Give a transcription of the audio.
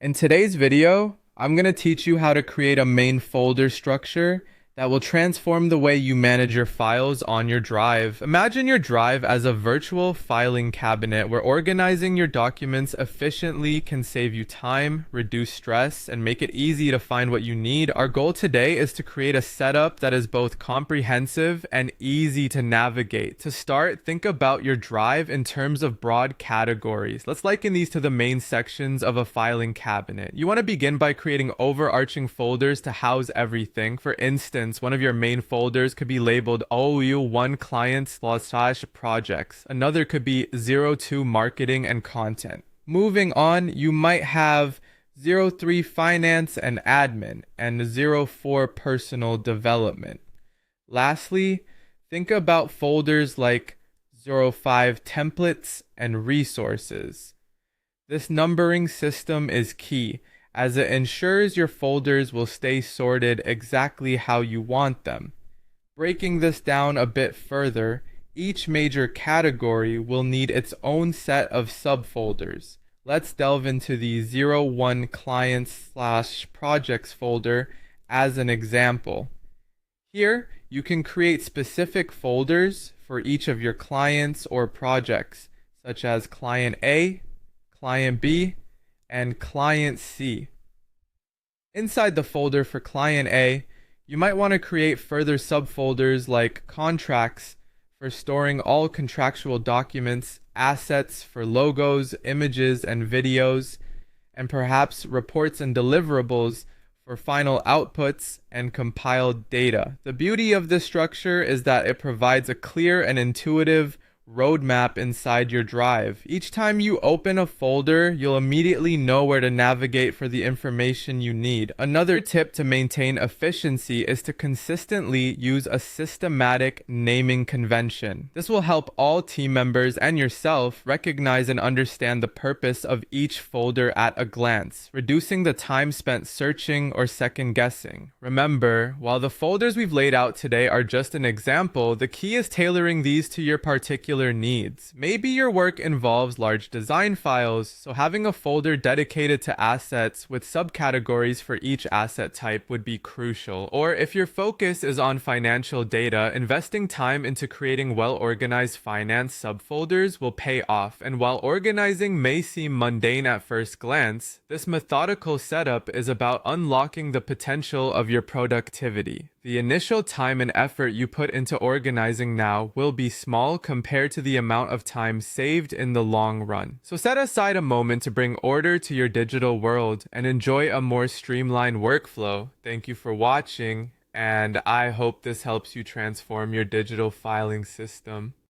In today's video, I'm going to teach you how to create a main folder structure that will transform the way you manage your files on your drive. Imagine your drive as a virtual filing cabinet where organizing your documents efficiently can save you time, reduce stress, and make it easy to find what you need. Our goal today is to create a setup that is both comprehensive and easy to navigate. To start, think about your drive in terms of broad categories. Let's liken these to the main sections of a filing cabinet. You want to begin by creating overarching folders to house everything. For instance, one of your main folders could be labeled OU1 clients/projects. Another could be 02 marketing and content. Moving on, you might have 03 finance and admin and 04 personal development. Lastly, think about folders like 05 templates and resources. This numbering system is key, as it ensures your folders will stay sorted exactly how you want them. Breaking this down a bit further, each major category will need its own set of subfolders. Let's delve into the 01 clients/projects folder as an example. Here, you can create specific folders for each of your clients or projects, such as Client A, Client B, and Client C. Inside the folder for Client A, you might want to create further subfolders like Contracts for storing all contractual documents, Assets for logos, images, and videos, and perhaps Reports and Deliverables for final outputs and compiled data. The beauty of this structure is that it provides a clear and intuitive roadmap inside your drive. Each time you open a folder, you'll immediately know where to navigate for the information you need. Another tip to maintain efficiency is to consistently use a systematic naming convention. This will help all team members and yourself recognize and understand the purpose of each folder at a glance, reducing the time spent searching or second guessing. Remember, while the folders we've laid out today are just an example, the key is tailoring these to your particular needs. Maybe your work involves large design files, so having a folder dedicated to assets with subcategories for each asset type would be crucial. Or if your focus is on financial data, investing time into creating well-organized finance subfolders will pay off. And while organizing may seem mundane at first glance, this methodical setup is about unlocking the potential of your productivity. The initial time and effort you put into organizing now will be small compared to the amount of time saved in the long run. So set aside a moment to bring order to your digital world and enjoy a more streamlined workflow. Thank you for watching, and I hope this helps you transform your digital filing system.